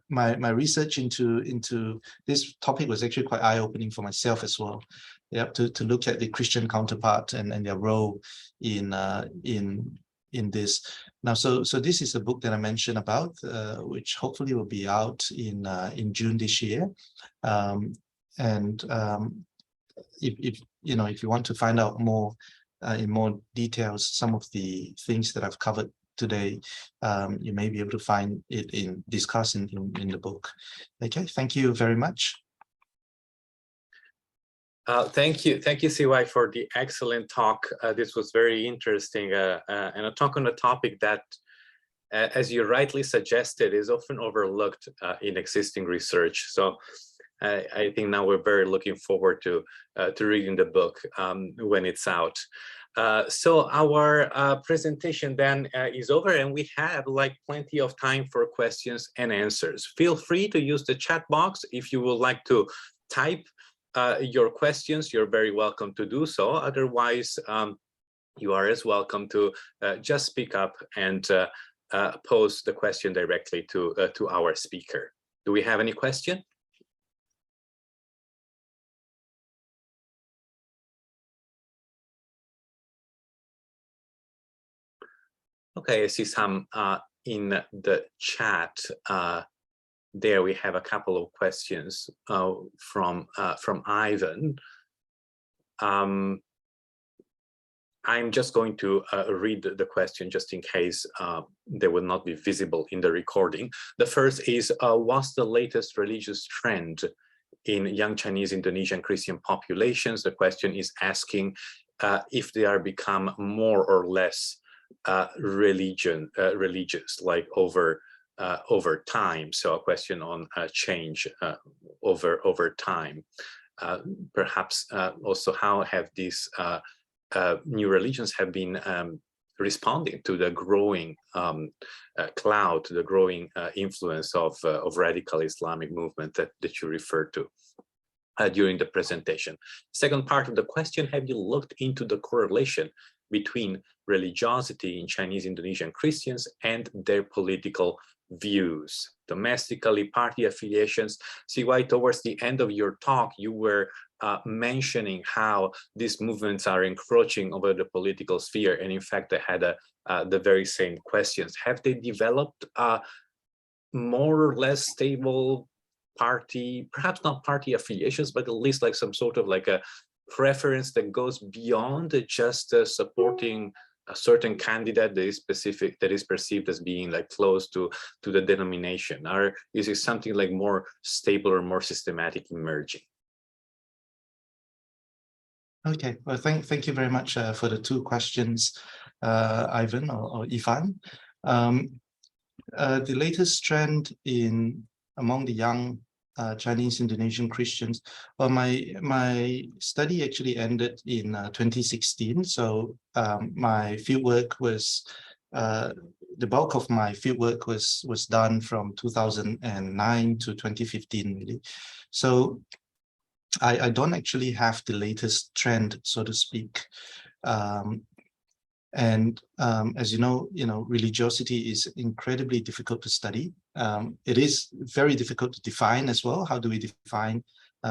my research into this topic was actually quite eye-opening for myself as well. Yeah, to look at the Christian counterpart and their role in this. Now, so this is a book that I mentioned about, which hopefully will be out in June this year. If you want to find out more in more details, some of the things that I've covered today, you may be able to find it discussed in the book. Okay, thank you very much. Thank you, CY, for the excellent talk. This was very interesting, and a talk on a topic that, as you rightly suggested, is often overlooked in existing research. So I think now we're very looking forward to reading the book when it's out. So our presentation then is over, and we have plenty of time for questions and answers. Feel free to use the chat box if you would like to type your questions. You're very welcome to do so. Otherwise, you are as welcome to just speak up and pose the question directly to our speaker. Do we have any question? Okay, I see some in the chat. There we have a couple of questions from Ivan. I'm just going to read the question just in case they will not be visible in the recording. The first is, what's the latest religious trend in young Chinese Indonesian Christian populations? The question is asking if they are become more or less religious, like over time. So a question on change over time. Perhaps also how have these new religions have been responding to the growing cloud, to the growing influence of radical Islamic movement that you referred to during the presentation. Second part of the question, have you looked into the correlation between religiosity in Chinese Indonesian Christians and their political views, domestically, party affiliations? CY, towards the end of your talk, you were mentioning how these movements are encroaching over the political sphere, and in fact, they had the very same questions. Have they developed more or less stable party, perhaps not party affiliations, but at least some sort of a preference that goes beyond just supporting a certain candidate that is specific, that is perceived as being close to the denomination? Or is it something more stable or more systematic emerging? Okay, well, thank you very much for the two questions, Ivan or Ivan. The latest trend among the young Chinese Indonesian Christians, well, my study actually ended in 2016. So my fieldwork was, the bulk of my fieldwork was done from 2009 to 2015, really. So I don't actually have the latest trend, so to speak. And as you know, religiosity is incredibly difficult to study. It is very difficult to define as well. How do we define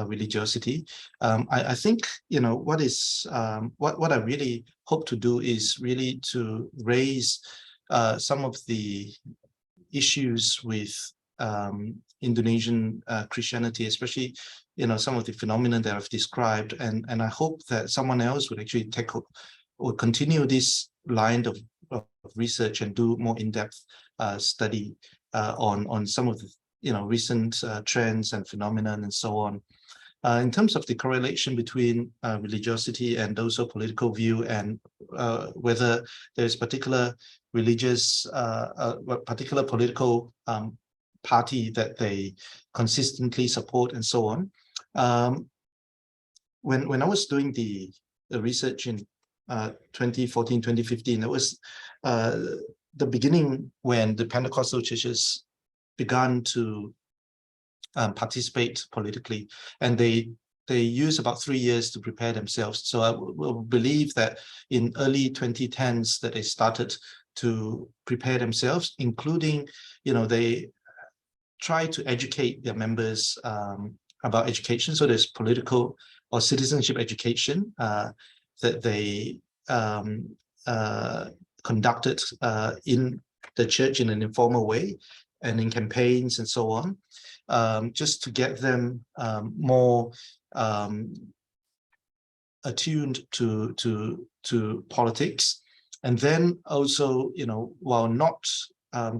religiosity? I think, what is what I really hope to do is really to raise some of the issues with Indonesian Christianity, especially some of the phenomena that I've described, and I hope that someone else would actually tackle or continue this line of research and do more in-depth study on some of the recent trends and phenomena and so on. In terms of the correlation between religiosity and also political view, and whether there's particular religious, particular political party that they consistently support and so on. When I was doing the research in 2014, 2015, it was the beginning when the Pentecostal churches began to participate politically, and they use about 3 years to prepare themselves. So I will believe that in early 2010s that they started to prepare themselves, including, they try to educate their members about education. So there's political or citizenship education that they conducted in the church in an informal way and in campaigns and so on, just to get them more attuned to politics. And then also, while not,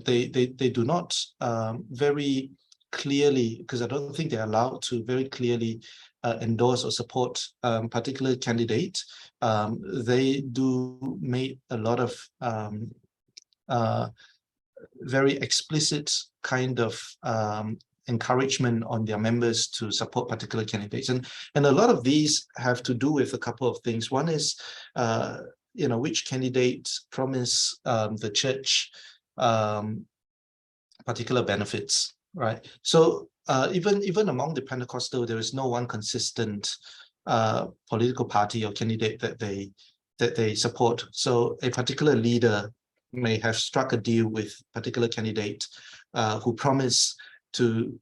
they do not very clearly, because I don't think they're allowed to very clearly endorse or support particular candidate, they do make a lot of very explicit kind of encouragement on their members to support particular candidates. And a lot of these have to do with a couple of things. One is, which candidate promise the church particular benefits, right? So even among the Pentecostal, there is no one consistent political party or candidate that they support. So a particular leader may have struck a deal with particular candidate who promise to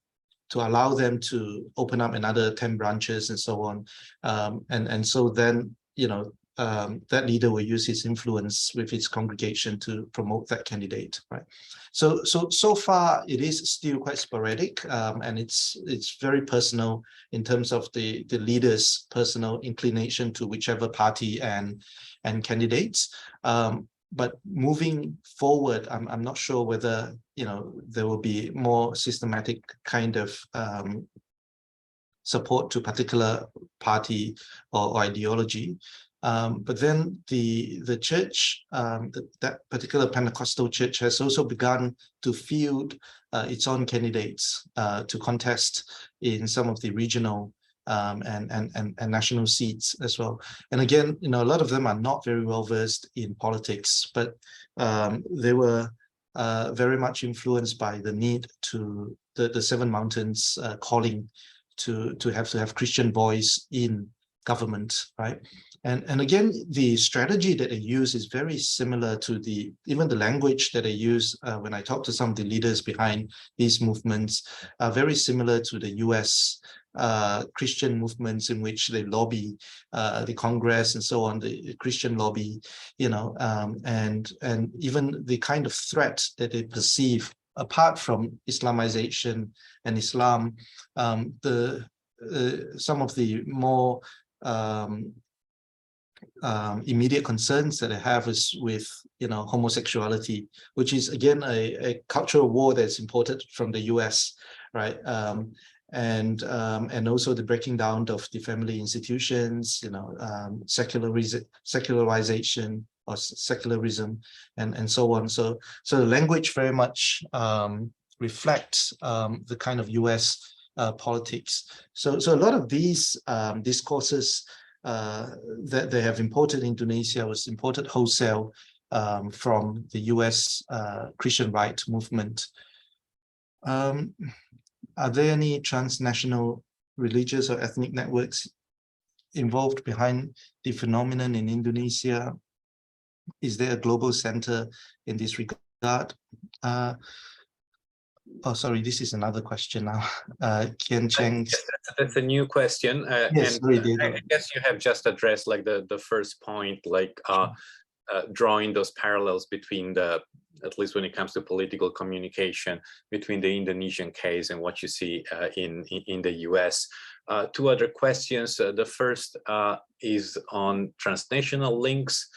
allow them to open up another 10 branches and so on. And so then, that leader will use his influence with his congregation to promote that candidate, right? So far it is still quite sporadic, and it's very personal in terms of the leader's personal inclination to whichever party and candidates. But moving forward, I'm not sure whether there will be more systematic kind of support to particular party or ideology. But then the church, that particular Pentecostal church, has also begun to field its own candidates to contest in some of the regional and national seats as well. And again, a lot of them are not very well versed in politics, but they were very much influenced by the need to the Seven Mountains calling to have Christian voice in government, right? And again, the strategy that they use is very similar to even the language that they use when I talk to some of the leaders behind these movements, are very similar to the US Christian movements in which they lobby the Congress and so on, the Christian lobby, and even the kind of threat that they perceive apart from Islamization and Islam, some of the more immediate concerns that I have is with homosexuality, which is again a cultural war that's imported from the US, right? And also the breaking down of the family institutions, secularization or secularism, and so on. So the language very much reflects the kind of US politics. So a lot of these discourses that they have imported in Indonesia was imported wholesale from the US Christian right movement. Are there any transnational religious or ethnic networks involved behind the phenomenon in Indonesia? Is there a global center in this regard? Oh, sorry, this is another question now. Kian Cheng. Yes, that's a new question. Yes, And sorry, Diego. I guess you have just addressed like the first point, like drawing those parallels between at least when it comes to political communication, between the Indonesian case and what you see in the US. Two other questions. The first is on transnational links.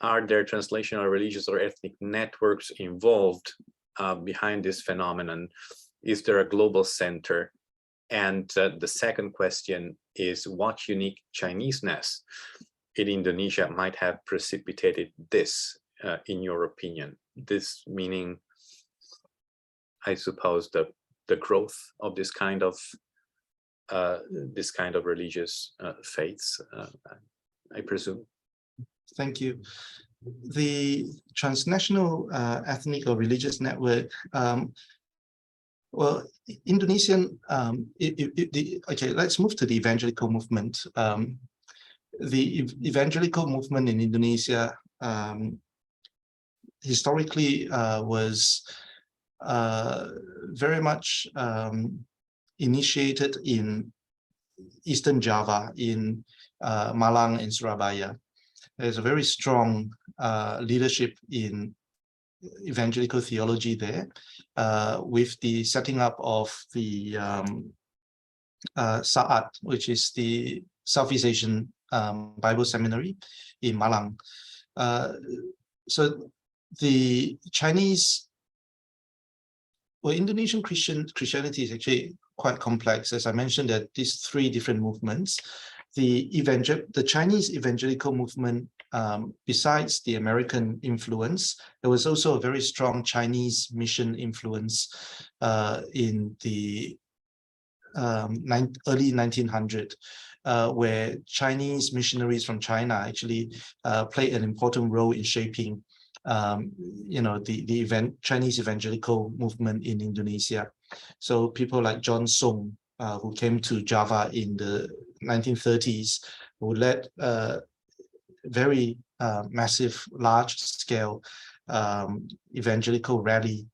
Are there translational, religious, or ethnic networks involved behind this phenomenon? Is there a global center? And the second question is, what unique Chineseness in Indonesia might have precipitated this, in your opinion? This meaning, I suppose, the growth of this kind of religious faiths, I presume. Thank you. The transnational ethnic or religious network, well, Indonesian, okay, let's move to the evangelical movement. The evangelical movement in Indonesia historically was very much initiated in Eastern Java, in Malang and Surabaya. There's a very strong leadership in evangelical theology there, with the setting up of the SAAT, which is the Southeast Asian Bible Seminary in Malang. So the Chinese, well, Indonesian Christianity is actually quite complex. As I mentioned, there are these three different movements. The Chinese evangelical movement, besides the American influence, there was also a very strong Chinese mission influence in the early 1900s, where Chinese missionaries from China actually played an important role in shaping, the Chinese evangelical movement in Indonesia. So people like John Sung, who came to Java in the 1930s, who led very massive, large-scale evangelical rally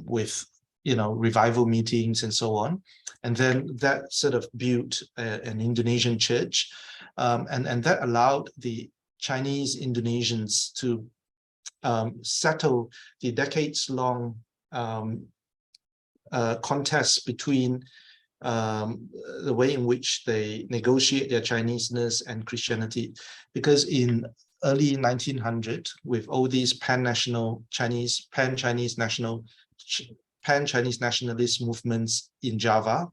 with, revival meetings and so on. And then that sort of built an Indonesian church, and that allowed the Chinese Indonesians to settle the decades-long contest between the way in which they negotiate their Chineseness and Christianity. Because in early 1900, with all these pan-Chinese nationalist movements in Java,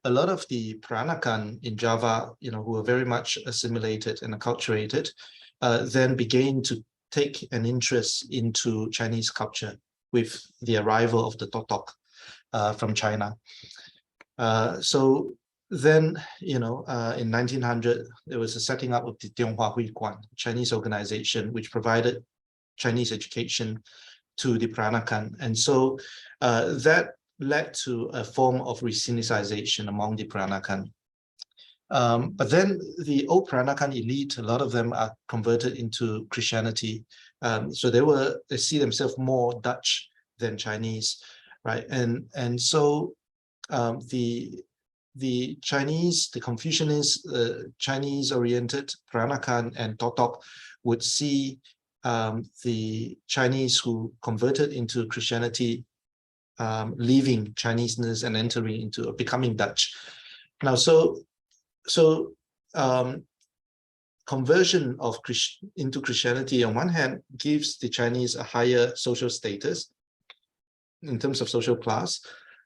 a lot of the Peranakan in Java, who were very much assimilated and acculturated, then began to take an interest into Chinese culture with the arrival of the Totok from China. So then, in 1900, there was a setting up of the Tianghua Huiguan, Chinese organization, which provided Chinese education to the Peranakan. And so that led to a form of re-Sinicization among the Peranakan. But then the old Peranakan elite, a lot of them are converted into Christianity. So they see themselves more Dutch than Chinese, right? And so the Chinese, the Confucianist, Chinese-oriented Peranakan and Totok would see the Chinese who converted into Christianity leaving Chineseness and entering into becoming Dutch. Now, so conversion into Christianity on one hand gives the Chinese a higher social status in terms of social class,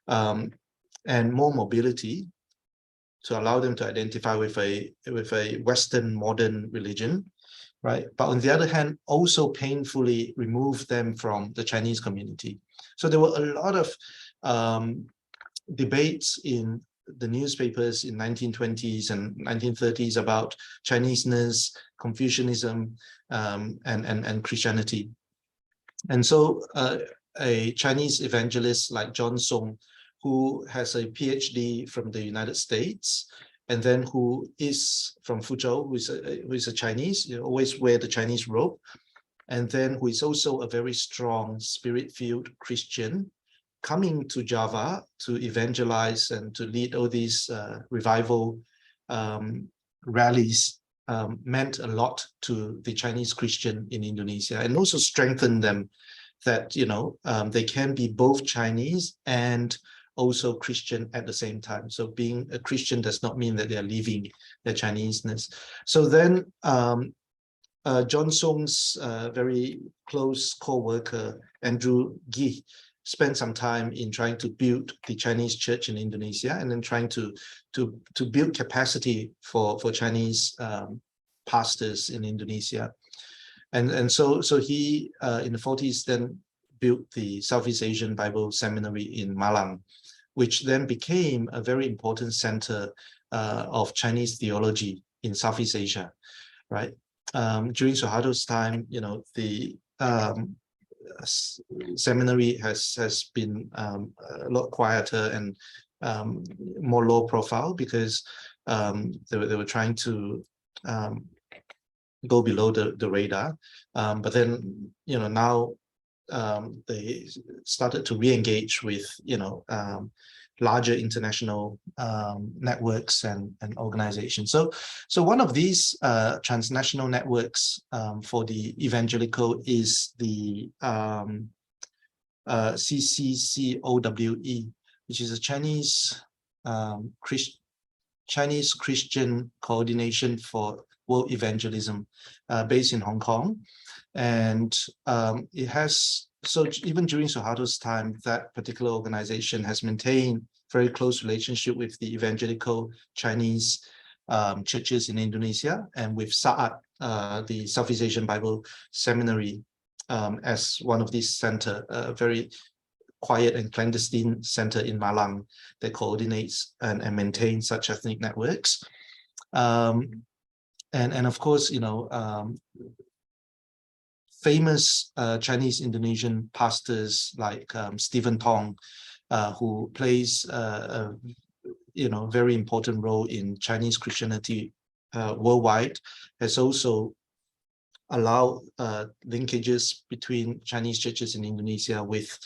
and more mobility to allow them to identify with a Western modern religion, right? But on the other hand, also painfully remove them from the Chinese community. So there were a lot of debates in the newspapers in 1920s and 1930s about Chineseness, Confucianism, and Christianity. And so a Chinese evangelist like John Sung, who has a PhD from the United States, and then who is from Fuzhou, who is a Chinese, always wear the Chinese robe, and then who is also a very strong spirit-filled Christian, coming to Java to evangelize and to lead all these revival rallies, meant a lot to the Chinese Christian in Indonesia, and also strengthened them that, they can be both Chinese and also Christian at the same time. So being a Christian does not mean that they are leaving their Chineseness. So then John Song's very close co-worker, Andrew Gee, spent some time in trying to build the Chinese church in Indonesia, and then trying to build capacity for Chinese pastors in Indonesia. And so he in the 40s then built the Southeast Asian Bible Seminary in Malang, which then became a very important center of Chinese theology in Southeast Asia, right? During Suharto's time, the seminary has been a lot quieter and more low profile, because they were trying to go below the radar. But then, now they started to re-engage with, larger international networks and organizations. So one of these transnational networks for the evangelical is the CCCOWE, which is a Chinese Chinese Christian Coordination for World Evangelism, based in Hong Kong. And it has, so even during Suharto's time, that particular organization has maintained very close relationship with the evangelical Chinese churches in Indonesia, and with SAAT, the Southeast Asian Bible Seminary, as one of these center, a very quiet and clandestine center in Malang that coordinates and maintains such ethnic networks. And of course, famous Chinese Indonesian pastors like Stephen Tong, who plays a very important role in Chinese Christianity worldwide, has also allowed linkages between Chinese churches in Indonesia with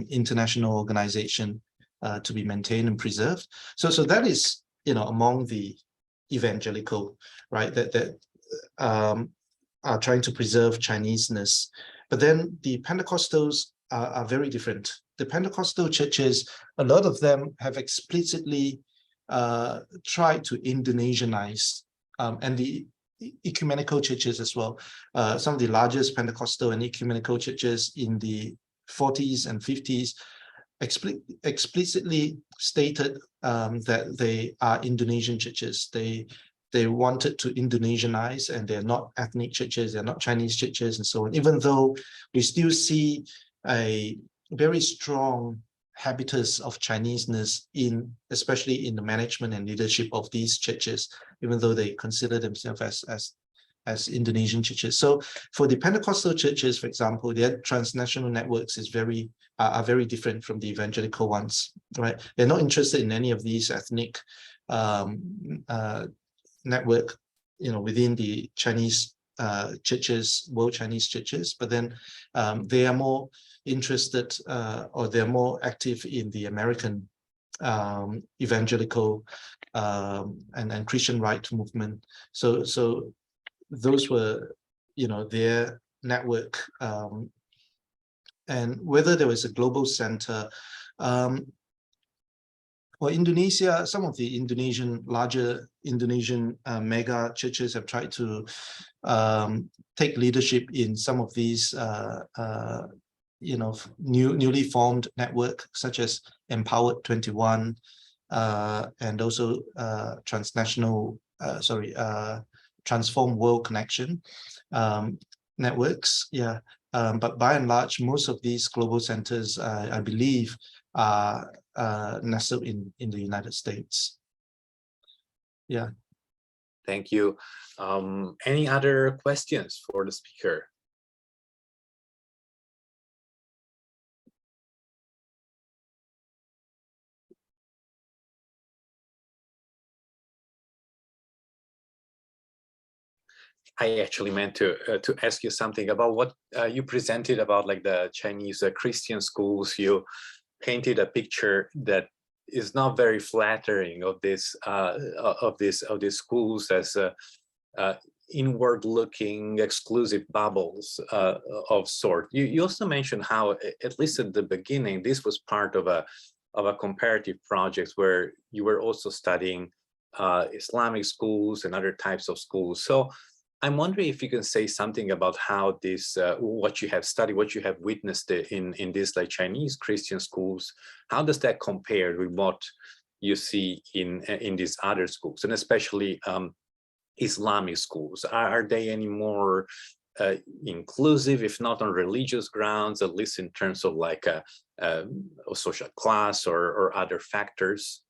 international organization to be maintained and preserved. So that is, among the evangelical, right, that are trying to preserve Chineseness. But then the Pentecostals are very different. The Pentecostal churches, a lot of them have explicitly tried to Indonesianize, and the ecumenical churches as well. Some of the largest Pentecostal and ecumenical churches in the 40s and 50s explicitly stated that they are Indonesian churches. They wanted to Indonesianize, and they're not ethnic churches, they're not Chinese churches, and so on, even though we still see a very strong habitus of Chineseness especially in the management and leadership of these churches, even though they consider themselves as Indonesian churches. So for the Pentecostal churches, for example, their transnational networks are very different from the evangelical ones, right? They're not interested in any of these ethnic network, within the Chinese churches, world Chinese churches, but then they are more interested, or they're more active in the American evangelical and Christian right movement. So those were, their network, and whether there was a global center. Well, Indonesia, some of the larger Indonesian mega churches have tried to take leadership in some of these, newly formed network, such as Empowered 21, and also Transform World Connection networks. Yeah, but by and large, most of these global centers, I believe, are nestled in the United States. Yeah. Thank you. Any other questions for the speaker? I actually meant to ask you something about what you presented about, like the Chinese Christian schools. You painted a picture that is not very flattering of these schools as inward-looking, exclusive bubbles of sort. You also mentioned how, at least at the beginning, this was part of a comparative project where you were also studying Islamic schools and other types of schools. So I'm wondering if you can say something about how this, what you have studied, what you have witnessed in these like Chinese Christian schools, how does that compare with what you see in these other schools, and especially Islamic schools? Are they any more inclusive, if not on religious grounds, at least in terms of like a social class or other factors?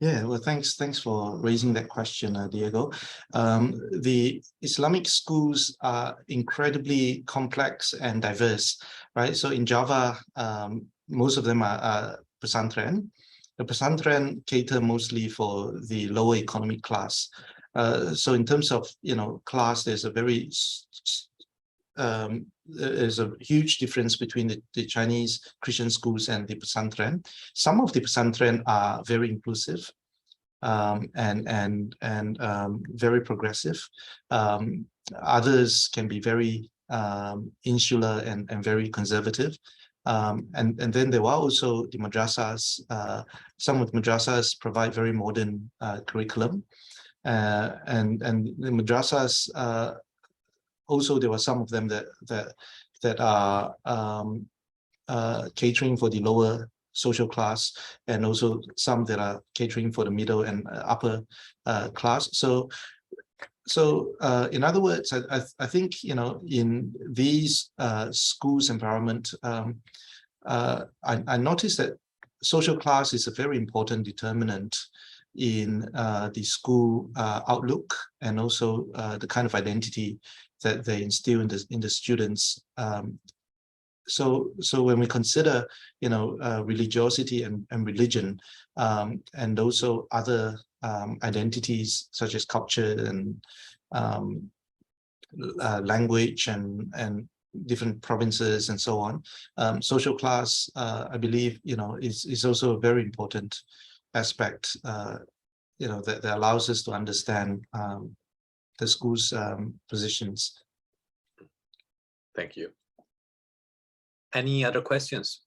Yeah, well, thanks for raising that question, Diego. The Islamic schools are incredibly complex and diverse, right? So in Java, most of them are pesantren. The pesantren cater mostly for the lower economic class. So in terms of, class, there's a huge difference between the Chinese Christian schools and the pesantren. Some of the pesantren are very inclusive and very progressive. Others can be very insular and very conservative. And then there are also the madrasas. Some of the madrasas provide very modern curriculum. And the madrasas, also there were some of them that are catering for the lower social class, and also some that are catering for the middle and upper class. So in other words, I think, in these schools environment, I noticed that social class is a very important determinant in the school outlook, and also the kind of identity that they instill in the students. So when we consider, religiosity and religion, and also other identities such as culture and language and different provinces and so on, social class, I believe, is also a very important aspect, that allows us to understand the school's positions. Thank you. Any other questions?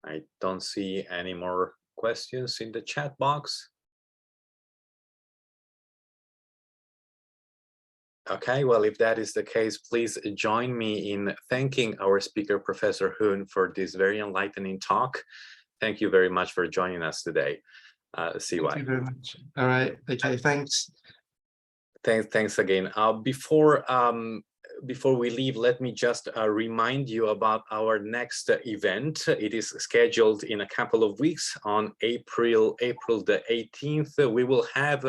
I don't see any more questions in the chat box. Okay, well, if that is the case, please join me in thanking our speaker, Professor Hoon, for this very enlightening talk. Thank you very much for joining us today. CY. Thank you very much. All right. Okay. Thanks. Thanks again. Before we leave, let me just remind you about our next event. It is scheduled in a couple of weeks on April the 18th. We will have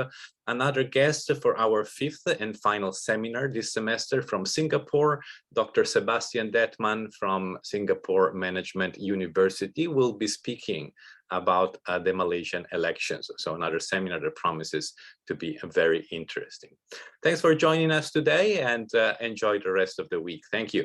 another guest for our 5th and final seminar this semester from Singapore. Dr. Sebastian Detman from Singapore Management University will be speaking about the Malaysian elections. So another seminar that promises to be very interesting. Thanks for joining us today, and enjoy the rest of the week. Thank you.